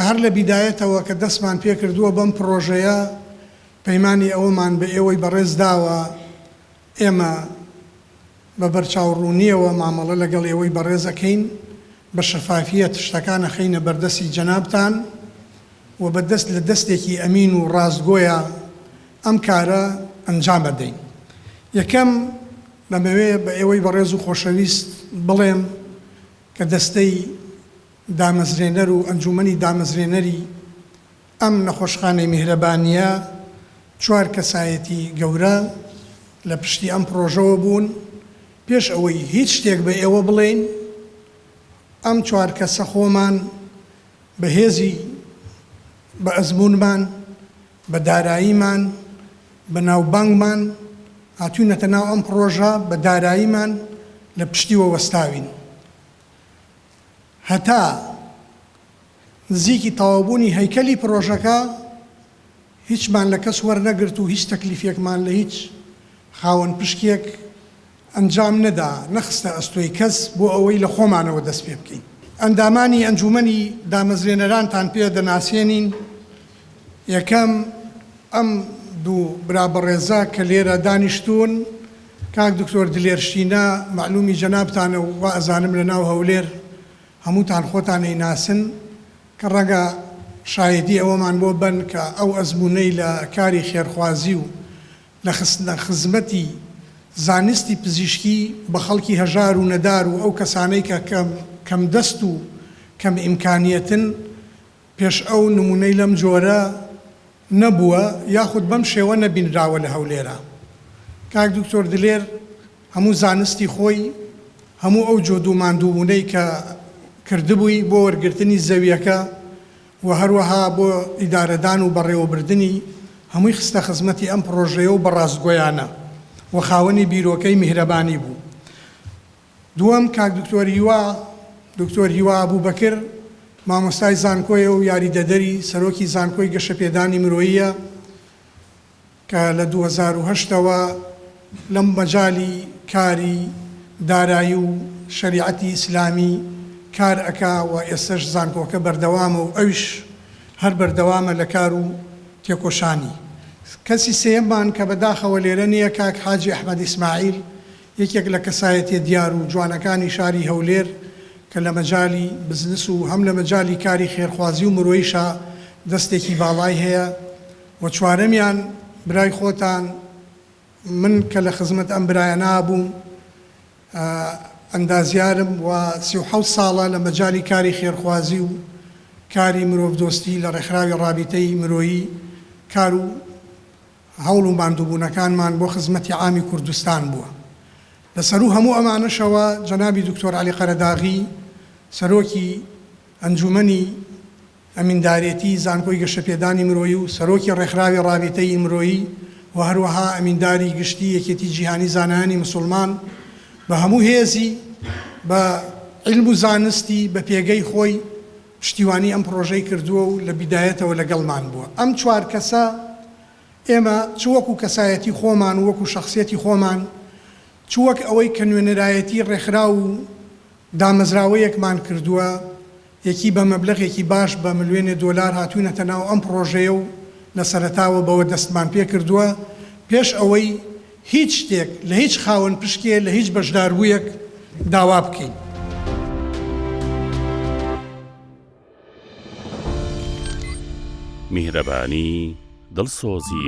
هەر لە بیدایەتەوە کە دەستمان پێ کردووە بەم پرۆژەیە پەیمانی ئەوەمان بە ئێوەی بەڕێز داوە ئێمە بە بەرچاوڕوونیەوە مامەڵە لەگەڵ ئێوەی بەڕێز ئەکەین بە شەفافیەت شتەکانە خەینە بەردەستی جەنابتان و بەدەست لە دەستێکی ئەمین و ڕاستگۆیە ئەم کارە ئەنجام بدەین. یەکەم دەمەوێت بە ئێوەی بەڕێز و خۆشەویست بڵێم کە دەستەی دامەزرێنەر و ئەنجومەنی دامەزرێنەری ئەم نەخۆشخانەی میهرەبانیە 4 کەسایەتی گەورە لە پشتی ئەم پرۆژەوە بوون. پێش ئەوەی هیچ شتێک بە ئێوە بڵێین ئەم 4 کەسە خۆمان بەهێزی بە ئەزمونمان بە داراییمان بە ناوبانگمان هاتوونەتە ناو ئەم پرۆژە بە داراییمان لە پشتیوە وەستاوین. هەتا نزیکی تەواوبوونی هەیکەلی پرۆژەکە هیچمان لە کەس وەرنەگرت و هیچ تەکلیفێکمان لە هیچ خاوەن پشکێک ئەنجام نەدا، نەخستە ئەستۆی کەس بۆ ئەوەی لە خۆمانەوە دەست پێ بکەین. ئەندامانی ئەنجومەنی دامەزرێنەرانتان پێ دەناسێنین. یەکەم ئەم دوو برابەڕێزە کە لێرە دانیشتوون، کاک دکتۆر دلێر شینە معلومی جەنابتانە و ئەزانم لە ناو هەولێر هەمووتان خۆتان ئەیناسن کە ڕەنگە شایەدی ئەوەمان بۆ بن کە ئەو ئەزموونەی لە کاری خێرخوازی و لە خزمەتی زانستی پزیشکی بە خەڵکی هەژار و نەدار و ئەو کەسانەی کە کەم دەست و کەم ئیمکانیەتن پێش ئەو نمونەی لەم جۆرە نەبووە یاخود بەم شێوە نەبینراوە لە هەولێرە. کاک دکتۆر دلێر هەموو زانستی خۆی هەموو ئەو جۆد و ماندووبوونەی کە کردبووی بۆ وەرگرتنی زەویەکە و هەروەها بۆ ئیدارەدان و بەڕێوەبردننی هەمووی خستە خزمەتی ئەم پرۆژەیە و بەڕاستگۆیانە و خاوەنی بیرۆکەی میهرەبانی بوو. دووەم کاک دکتۆر هیوا ئابوبەکر مامۆستای زانکۆیە و یاریدەدەری سەرۆکی زانکۆی گەشەپێدانی مرۆییە کە لە 2008ەوە لەم مەجالی کاری دارایی و شەریعەتی ئیسلامی کار ئەکا و ئێستش زانکۆکە بەردەوامە و ئەویش هەر بەردەوامە لە کار و تێکۆشانی. کەسی سێممان کە بەداخەوە لێرە نییە کاک حاجی ئەحمەد ئیسماعیل، یەکێک لە کەسایەتی دیار و جوانەکانی شاری هەولێر کە لە مەجالی بزنس و هەم لە مەجالی کاری خێرخوازی و مرۆییشە دەستێکی باڵای هەیە. و چوارەمیان برای خۆتان من کە لە خزمەت ئەم برایە نابووم ئەندازیارم و 37 ساڵە لە مەجالی کاری خێرخوازی و کاری مرۆڤدۆستی لە ڕێکخراوی ڕابطەی مرۆیی کار و هەوڵ و ماندووبوونەکانمان بۆ خزمەتی عامی کوردستان بووە. لەسەر و هەموو ئەمانەشەوە جەنابی دکتۆر عەلی قەرەداغی سەرۆکی ئەنجومەنی ئەمیندارێتی زانکۆی گەشەپێدانی مرۆیی و سەرۆکی ڕێکخراوی ڕابطەی مرۆیی و هەروەها ئەمینداری گشتی یەکێتی جیهانی زانایانی موسڵمان بە هەموو هێزی بە علم و زانستی بە پێگەی خۆی پشتیوانی ئەم پرۆژەی کردووە و لە بیدایەتەوە لەگەڵمان بووە. ئەم 4 کەسە ئێمە چ وەکو کەسایەتی خۆمان و وەکو شخصیەتی خۆمان چ وەک ئەوەی کە نوێنەرایەتی ڕێکخرا و دامەزراوەیەکمان کردووە یەکی بە مەبلەغێکی باش بە ملیۆنی دۆلار هاتوونەتە ناو ئەم پرۆژەیە و لە سەرەتاوە بەوە دەستمان پێ کردووە پێش ئەوەی هیچ شتێک لە هیچ خاوەن پشکێ لە هیچ بەشداربوویەک داوا بکەین. میهرەبانی دڵسۆزی